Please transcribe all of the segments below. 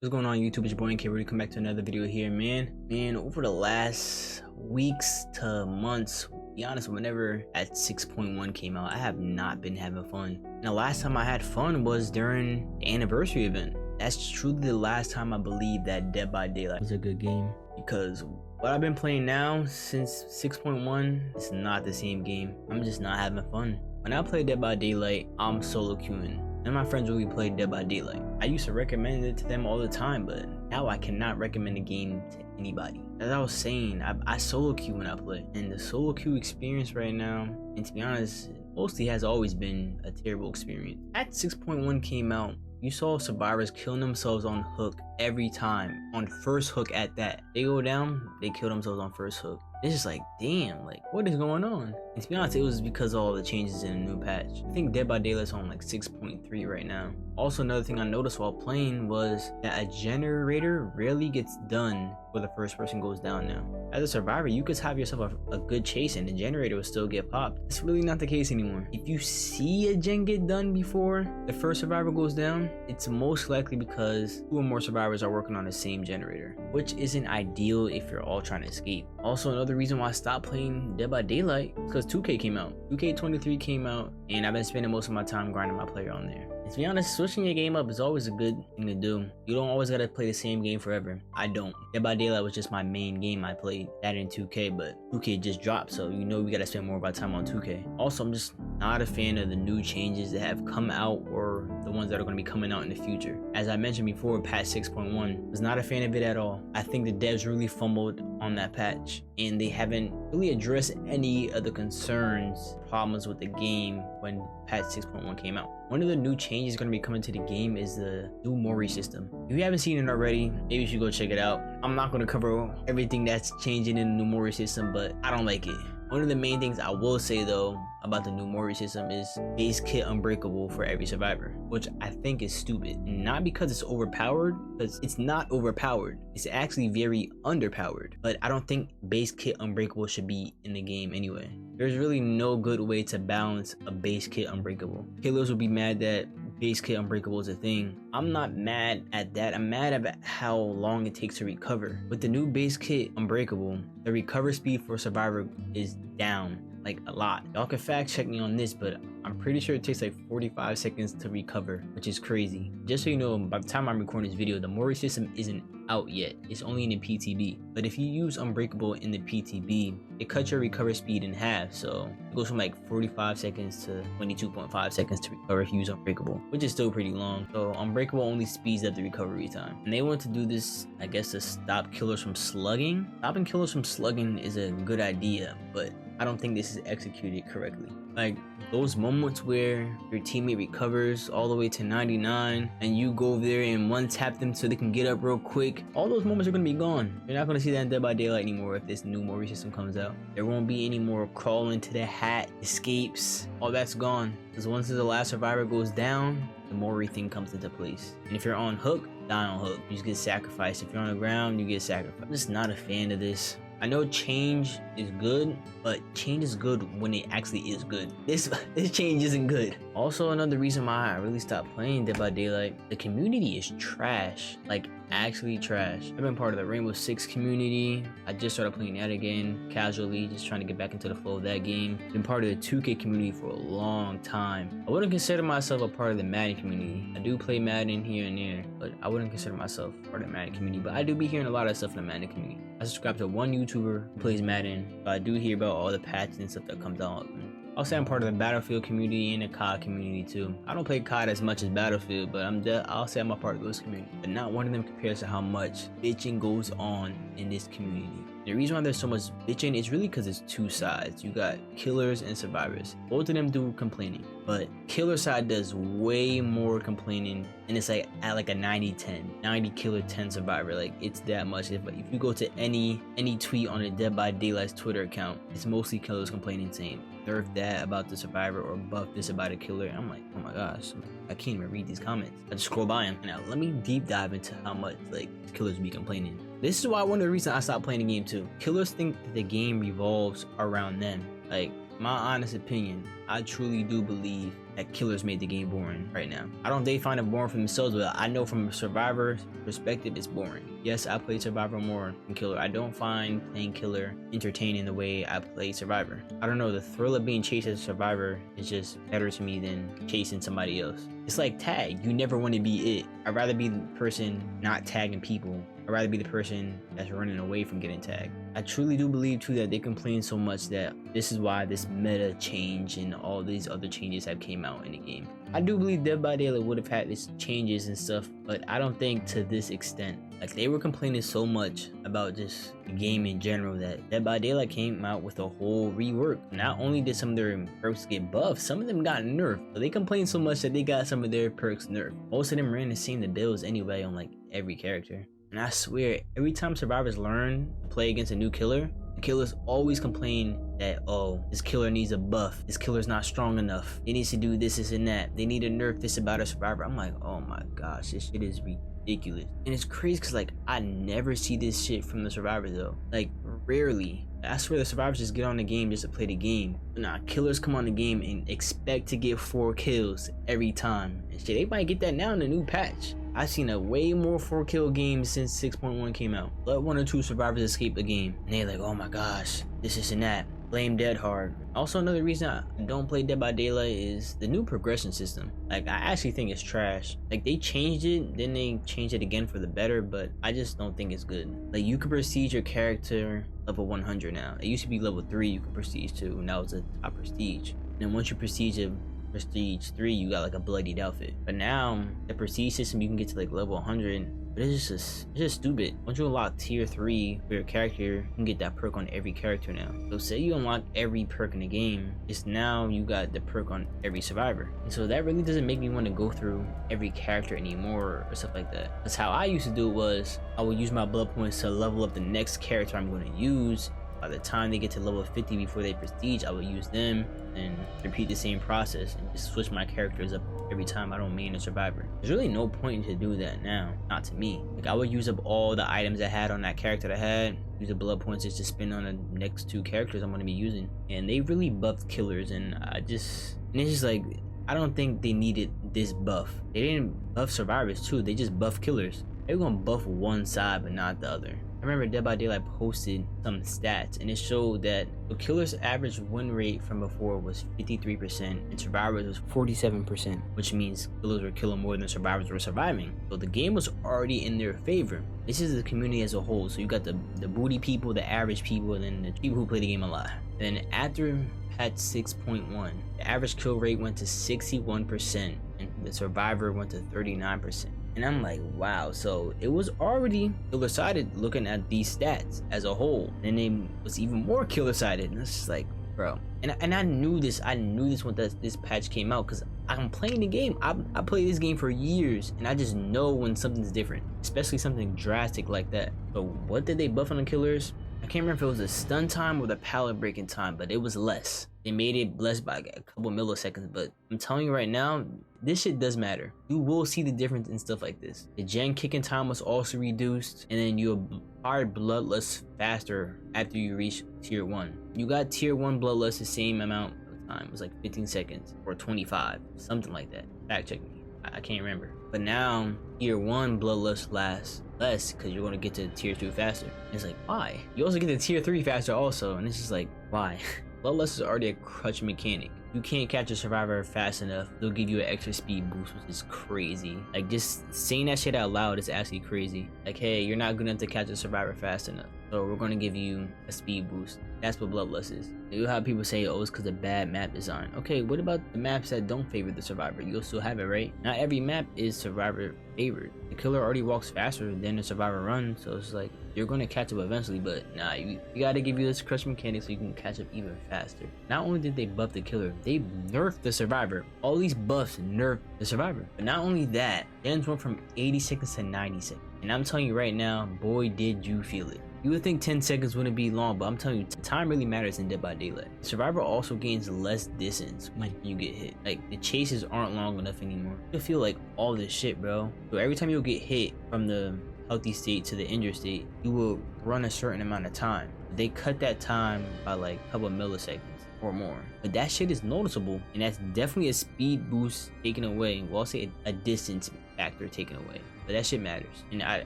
What's going on YouTube? It's your boy NK. Ready to come back to another video here, man. Over the last weeks to months, to be honest, whenever at 6.1 came out, I have not been having fun. And the last time I had fun was during the anniversary event. That's truly the last time I believe that Dead by Daylight was a good game, because what I've been playing now since 6.1 is not the same game. I'm just not having fun. When I play Dead by Daylight, I'm solo queuing, and my friends really play Dead by Daylight. I used to recommend it to them all the time, but now I cannot recommend a game to anybody. As I was saying, I solo queue when I play, and the solo queue experience right now, and to be honest, mostly has always been a terrible experience. At 6.1 came out, you saw survivors killing themselves on hook every time, on first hook at that. They go down, they kill themselves on first hook. It's just like, damn, like, what is going on? And to be honest, it was because of all the changes in the new patch. I think Dead by Daylight's on like 6.3 right now. Also, another thing I noticed while playing was that a generator rarely gets done where the first person goes down now. As a survivor, you could have yourself a good chase and the generator will still get popped. It's really not the case anymore. If you see a gen get done before the first survivor goes down, it's most likely because two or more survivors are working on the same generator, which isn't ideal if you're all trying to escape. Also, another reason why I stopped playing Dead by Daylight is because 2K came out. 2K23 came out, and I've been spending most of my time grinding my player on there. And to be honest, switching your game up is always a good thing to do. You don't always gotta play the same game forever. I don't. Dead by Daylight was just my main game I played. That in 2K, but 2K just dropped, so you know we gotta spend more of our time on 2K. Also, I'm just not a fan of the new changes that have come out or the ones that are going to be coming out in the future. As I mentioned before, patch 6.1 was not a fan of it at all. I think the devs really fumbled on that patch, and they haven't really addressed any of the concerns, problems with the game when patch 6.1 came out. One of the new changes going to be coming to the game is the new Mori system. If you haven't seen it already, maybe you should go check it out. I'm not going to cover everything that's changing in the new Mori system, but I don't like it. One of the main things I will say though about the new Mori system is base kit unbreakable for every survivor, which I think is stupid. And not because it's overpowered, because it's not overpowered. It's actually very underpowered. But I don't think base kit unbreakable should be in the game anyway. There's really no good way to balance a base kit unbreakable. Killers will be mad that base kit unbreakable is a thing. I'm not mad at that. I'm mad about how long it takes to recover. With the new base kit unbreakable, the recover speed for survivor is down like a lot. Y'all can fact check me on this, but I'm pretty sure it takes like 45 seconds to recover, which is crazy. Just so you know, by the time I'm recording this video, the Mori system isn't out yet. It's only in the PTB. But if you use Unbreakable in the PTB, it cuts your recover speed in half. So it goes from like 45 seconds to 22.5 seconds to recover if you use Unbreakable, which is still pretty long. So Unbreakable only speeds up the recovery time. And they want to do this, I guess, to stop killers from slugging. Stopping killers from slugging is a good idea, but I don't think this is executed correctly. Like those moments where your teammate recovers all the way to 99 and you go over there and one tap them so they can get up real quick, all those moments are going to be gone. You're not going to see that in Dead by Daylight anymore if this new Mori system comes out. There won't be any more crawling to the hat, escapes, all that's gone. Because once the last survivor goes down, the Mori thing comes into place. And if you're on hook, die on hook. You just get sacrificed. If you're on the ground, you get sacrificed. I'm just not a fan of this. I know change is good, but change is good when it actually is good. This change isn't good. Also, another reason why I really stopped playing Dead by Daylight, the community is trash. Like, actually trash. I've been part of the Rainbow Six community. I just started playing that again, casually, just trying to get back into the flow of that game. Been part of the 2K community for a long time. I wouldn't consider myself a part of the Madden community. I do play Madden here and there, but I wouldn't consider myself part of the Madden community. But I do be hearing a lot of stuff in the Madden community. I subscribe to one YouTuber who plays Madden, but I do hear about all the patches and stuff that comes out. I'll say I'm part of the Battlefield community and the COD community too. I don't play COD as much as Battlefield, but I'll say I'm a part of those communities. But not one of them compares to how much bitching goes on in this community. The reason why there's so much bitching is really because it's two sides. You got killers and survivors. Both of them do complaining, but killer side does way more complaining, and it's like at like a 90-10, 90 killer 10 survivor. Like it's that much. If you go to any tweet on the Dead by Daylight's Twitter account, it's mostly killers complaining, saying nerf that about the survivor or buff this about a killer. And I'm like, oh my gosh, I can't even read these comments. I just scroll by them. Now let me deep dive into how much like killers be complaining. This is why one of the reasons I stopped playing the game too. Killers think that the game revolves around them. Like, my honest opinion, I truly do believe that killers made the game boring right now. I don't think they find it boring for themselves, but I know from a survivor perspective it's boring. Yes, I play survivor more than killer. I don't find playing killer entertaining the way I play survivor. I don't know, the thrill of being chased as a survivor is just better to me than chasing somebody else. It's like tag, you never want to be it. I'd rather be the person not tagging people. I'd rather be the person that's running away from getting tagged. I truly do believe too that they complain so much that this is why this meta change and all these other changes have came out in the game. I do believe Dead by Daylight would have had these changes and stuff, but I don't think to this extent. Like, they were complaining so much about just the game in general that Dead by Daylight came out with a whole rework. Not only did some of their perks get buffed, some of them got nerfed. But they complained so much that they got some of their perks nerfed. Most of them ran the same builds anyway on like every character. And I swear, every time survivors learn to play against a new killer, the killers always complain that, oh, this killer needs a buff. This killer's not strong enough. It needs to do this, this, and that. They need to nerf this about a survivor. I'm like, oh my gosh, this shit is ridiculous. And it's crazy because, like, I never see this shit from the survivors, though. Like, rarely. I swear the survivors just get on the game just to play the game. Nah, killers come on the game and expect to get 4 kills every time. And shit, they might get that now in the new patch. I've seen a way more 4-kill games since 6.1 came out. Let 1 or 2 survivors escape the game, and they're like, oh my gosh, this and that. Blame Dead Hard. Also, another reason I don't play Dead by Daylight is the new progression system. Like, I actually think it's trash. Like, they changed it, then they changed it again for the better, but I just don't think it's good. Like, you can prestige your character level 100 now. It used to be level 3 you could prestige to, and that was a top prestige. And then once you prestige a prestige 3, you got like a bloodied outfit. But now the prestige system, you can get to like level 100, but it's just stupid. Once you unlock tier 3 for your character, you can get that perk on every character now. So say you unlock every perk in the game, it's now you got the perk on every survivor. And so that really doesn't make me want to go through every character anymore or stuff like that. That's how I used to do it. Was I would use my blood points to level up the next character I'm going to use. By the time they get to level 50 before they prestige, I would use them and repeat the same process and just switch my characters up every time I don't main a survivor. There's really no point to do that now, not to me. Like, I would use up all the items I had on that character that I had, use the blood points just to spend on the next 2 characters I'm going to be using. And they really buffed killers, and it's just like, I don't think they needed this buff. They didn't buff survivors too, they just buffed killers. They were gonna buff one side but not the other. I remember Dead by Daylight posted some stats, and it showed that the killer's average win rate from before was 53% and survivors was 47%, which means killers were killing more than survivors were surviving. So the game was already in their favor. This is the community as a whole. So you got the booty people, the average people, and then the people who play the game a lot. And then after patch 6.1, the average kill rate went to 61% and the survivor went to 39%. And I'm like, wow, so it was already killer-sided looking at these stats as a whole. And it was even more killer-sided. And it's just like, bro. And I knew this when this patch came out, because I'm playing the game. I played this game for years, and I just know when something's different, especially something drastic like that. So what did they buff on the killers? I can't remember if it was the stun time or the pallet breaking time, but it was less. They made it less by a couple milliseconds, but I'm telling you right now, this shit does matter. You will see the difference in stuff like this. The gen kicking time was also reduced, and then you acquired bloodlust faster after you reach tier 1. You got tier 1 bloodlust the same amount of time. It was like 15 seconds or 25, something like that. Fact check me. I can't remember. But now tier 1 bloodlust lasts less because you're going to get to tier 2 faster. And it's like, why? You also get to tier 3 faster also, and it's just like, why? Bloodlust is already a crutch mechanic. You can't catch a survivor fast enough, they'll give you an extra speed boost, which is crazy. Like, just saying that shit out loud is actually crazy. Like, hey, you're not good enough to catch a survivor fast enough, so we're gonna give you a speed boost. That's what Bloodlust is. You have people say, oh, it's because of bad map design. Okay, what about the maps that don't favor the survivor? You'll still have it, right? Not every map is survivor favored. The killer already walks faster than the survivor runs, so it's like, you're gonna catch up eventually, but nah, you gotta give you this crush mechanic so you can catch up even faster. Not only did they buff the killer, they nerfed the survivor. All these buffs nerfed the survivor. But not only that, gens went from 80 seconds to 90 seconds. And I'm telling you right now, boy, did you feel it. You would think 10 seconds wouldn't be long, but I'm telling you, time really matters in Dead by Daylight. Survivor also gains less distance when you get hit. Like, the chases aren't long enough anymore. You'll feel like all this shit, bro. So every time you'll get hit from the healthy state to the injured state, you will run a certain amount of time. They cut that time by like a couple of milliseconds. or more. But that shit is noticeable, and that's definitely a speed boost taken away. Well, I'll say a distance factor taken away, but that shit matters. And I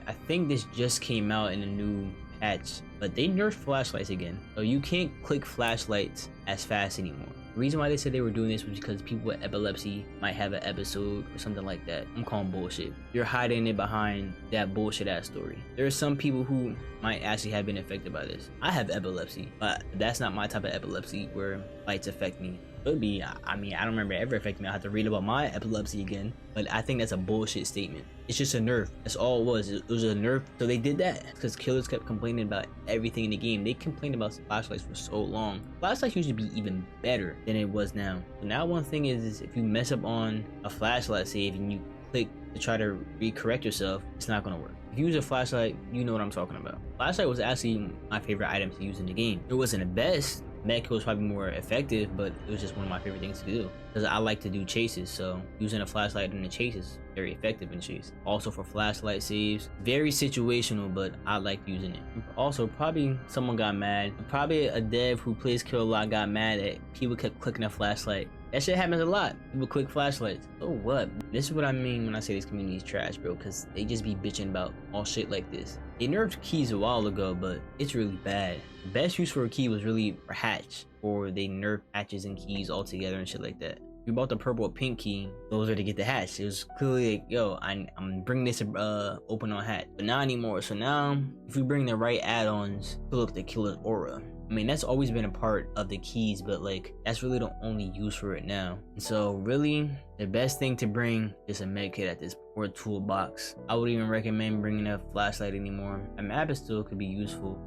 think this just came out in a new patch, but they nerfed flashlights again, so you can't click flashlights as fast anymore. The reason why they said they were doing this was because people with epilepsy might have an episode or something like that. I'm calling bullshit. You're hiding it behind that bullshit ass story. There are some people who might actually have been affected by this. I have epilepsy, but that's not my type of epilepsy where lights affect me. Could be. I mean, I don't remember it ever affecting me. I have to read about my epilepsy again, but I think that's a bullshit statement. It's just a nerf. That's all it was. It was a nerf. So they did that because killers kept complaining about everything in the game. They complained about flashlights for so long. Flashlights used to be even better than it was now. So now one thing is if you mess up on a flashlight save and you click to try to recorrect yourself, it's not gonna work. If you use a flashlight, you know what I'm talking about. Flashlight was actually my favorite item to use in the game. It wasn't the best. Medkit was probably more effective, but it was just one of my favorite things to do because I like to do chases. So using a flashlight in the chase is very effective in chase. Also for flashlight saves, very situational, but I like using it. Also, probably someone got mad. Probably a dev who plays Kill a Lot got mad that people kept clicking a flashlight. That shit happens a lot. People click flashlights. So what? This is what I mean when I say this community is trash, bro, because they just be bitching about all shit like this. They nerfed keys a while ago, but it's really bad. The best use for a key was really for hatch, or they nerfed hatches and keys altogether and shit like that. If you bought the purple or pink key, those are to get the hatch. It was clearly like, yo, I'm bringing this open on hatch, but not anymore. So now, if we bring the right add-ons, fill up the killer's aura. I mean, that's always been a part of the keys, but like that's really the only use for it now. And so really the best thing to bring is a med kit at this point, or a toolbox. I would even recommend bringing a flashlight anymore. A map pistol could be useful.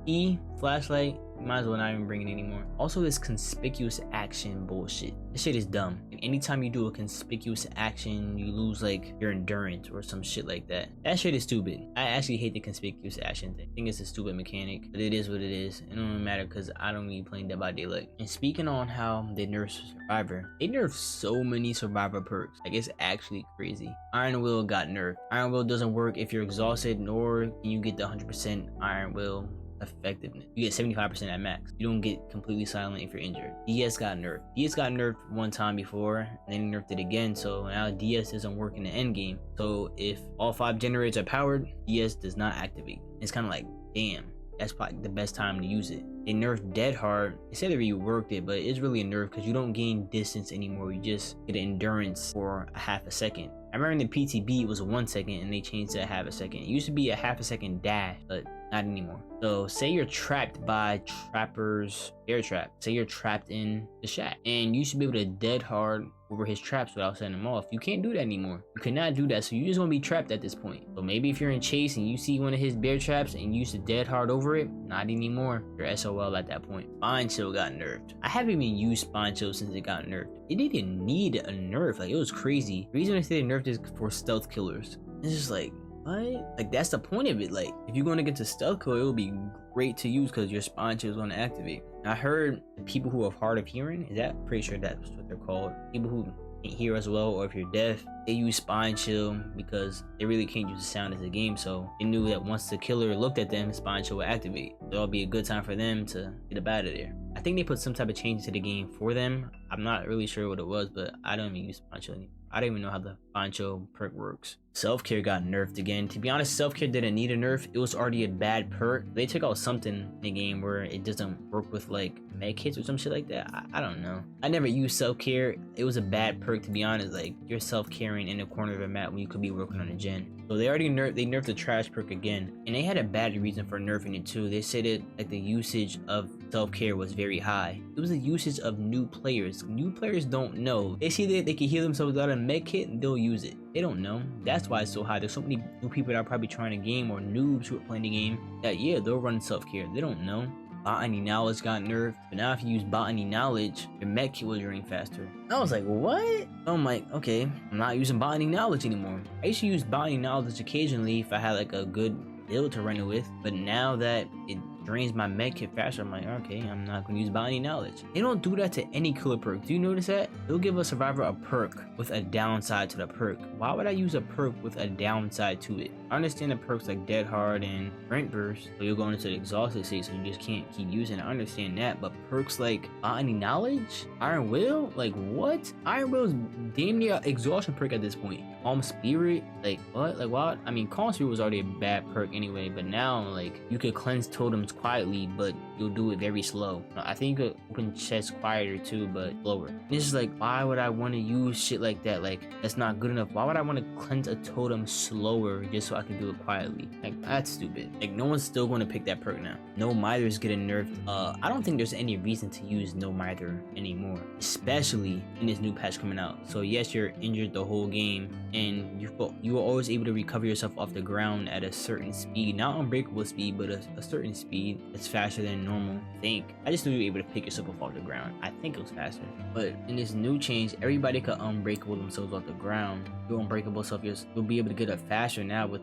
Flashlight, you might as well not even bring it anymore. Also, this conspicuous action bullshit. This shit is dumb. Anytime you do a conspicuous action, you lose like your endurance or some shit like that. That shit is stupid. I actually hate the conspicuous action thing. I think it's a stupid mechanic, but it is what it is. It don't even matter because I don't be playing Dead by Daylight. And speaking on how they nerfed Survivor, they nerfed so many Survivor perks. Like, it's actually crazy. Iron Will got nerfed. Iron Will doesn't work if you're exhausted, nor can you get the 100% Iron Will effectiveness. You get 75% at max. You don't get completely silent if you're injured. DS got nerfed. DS got nerfed one time before, and then nerfed it again, so now DS doesn't work in the end game. So if all 5 generators are powered, DS does not activate. It's kind of like, damn, that's probably the best time to use it. They nerfed Dead Hard. They said they reworked it, but it's really a nerf because you don't gain distance anymore. You just get endurance for a half a second. I remember in the PTB it was 1 second and they changed to a half a second. It used to be a half a second dash, but not anymore. So say you're trapped by Trapper's air trap. Say you're trapped in the shack and you should be able to Dead Hard over his traps without setting them off. You can't do that anymore. You cannot do that. So you just want to be trapped at this point. So maybe if you're in chase and you see one of his bear traps and you used to Dead Hard over it, not anymore. You're SOL at that point. Spine Chill got nerfed. I haven't even used Spine Chill since it got nerfed. It didn't need a nerf. Like, it was crazy. The reason I say they nerfed is for stealth killers. It's just like, what? Like, that's the point of it. Like, if you're going against a stealth killer, it would be great to use because your Spine Chill is going to activate. I heard people who have hard of hearing, pretty sure that's what they're called. People who can't hear as well, or if you're deaf, they use Spine Chill because they really can't use the sound as a game. So they knew that once the killer looked at them, Spine Chill would activate. So it'll be a good time for them to get up out of there. I think they put some type of change to the game for them. I'm not really sure what it was, but I don't even use Spine Chill anymore. I don't even know how the Spine Chill perk works. Self-care got nerfed again. To be honest, self-care didn't need a nerf. It was already a bad perk. They took out something in the game where it doesn't work with like med kits or some shit like that. I don't know. I never used self-care. It was a bad perk, to be honest. Like, you're self-caring in the corner of a map when you could be working on a gen. So they nerfed the trash perk again, and they had a bad reason for nerfing it too. They said it like the usage of self-care was very high. It was the usage of new players. New players don't know. They see that they can heal themselves without a med kit and they'll use it. They don't know. That's why it's so high. There's so many new people that are probably trying the game, or noobs who are playing the game, that yeah, they'll run self-care. They don't know. Botany Knowledge got nerfed, but now if you use Botany Knowledge, your med kit will drain faster. I was like, what? I'm like, okay, I'm not using Botany Knowledge anymore. I used to use Botany Knowledge occasionally if I had like a good build to run it with, but now that it drains my med kit faster, I'm like, okay, I'm not gonna use Botany Knowledge. They don't do that to any killer perk. Do you notice that? They'll give a survivor a perk with a downside to the perk. Why would I use a perk with a downside to it? I understand the perks like Dead Hard and Sprint Burst, so you're going into the exhausted state, so you just can't keep using it. I understand that, but perks like Botany Knowledge, Iron Will, like what? Iron Will is damn near exhaustion perk at this point. Calm Spirit, like what? Like what? I mean, Calm Spirit was already a bad perk anyway, but now like you could cleanse totems quietly, but you'll do it very slow. I think you could open chests quieter too, but slower. And it's just like, why would I want to use shit like that? Like that's not good enough. Why would I want to cleanse a totem slower just so I can do it quietly? Like that's stupid. Like no one's still going to pick that perk now. No Mither's getting nerfed. I don't think there's any reason to use No Mither anymore, especially in this new patch coming out. So yes, you're injured the whole game, and you were always able to recover yourself off the ground at a certain speed, not unbreakable speed, but a certain speed that's faster than normal. I just knew you were able to pick yourself up off the ground. I think it was faster. But in this new change, everybody could unbreakable themselves off the ground. Your unbreakable self, you'll be able to get up faster now with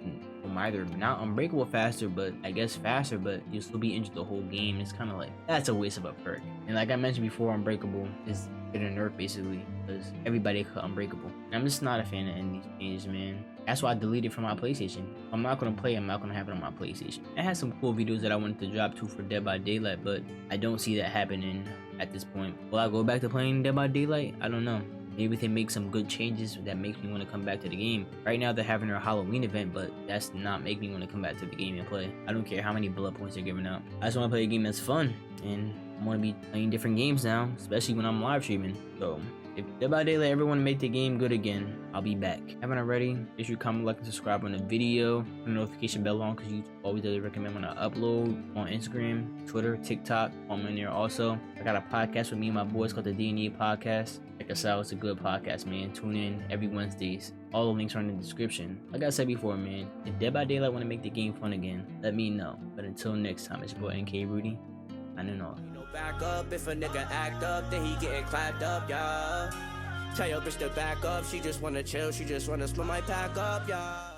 either not unbreakable faster, but I guess faster, but you'll still be injured the whole game. It's kind of like, that's a waste of a perk. And like I mentioned before, unbreakable is getting nerfed basically because everybody could unbreakable. And I'm just not a fan of any of these changes, man. That's why I deleted it from my PlayStation. I'm not gonna play. I'm not gonna have it on my PlayStation. I had some cool videos that I wanted to drop too for Dead by Daylight, but I don't see that happening at this point. Will I go back to playing Dead by Daylight? I don't know. Maybe they make some good changes that makes me want to come back to the game. Right now they're having their Halloween event, but that's not making me want to come back to the game and play. I don't care how many blood points they're giving out. I just want to play a game that's fun, and I want to be playing different games now, especially when I'm live streaming. So if Dead by Daylight ever want to make the game good again, I'll be back. Haven't already? Make sure you comment, like, and subscribe on the video. Turn the notification bell on because you always does recommend when I upload on Instagram, Twitter, TikTok. I'm in there also. I got a podcast with me and my boys called the D&E Podcast. Check us out. It's a good podcast, man. Tune in every Wednesdays. All the links are in the description. Like I said before, man, if Dead by Daylight want to make the game fun again, let me know. But until next time, it's your boy NK Rudy. Signing off. Back up, if a nigga act up, then he getting clapped up, yeah. Tell your bitch to back up, she just wanna chill, she just wanna split my pack up, yeah.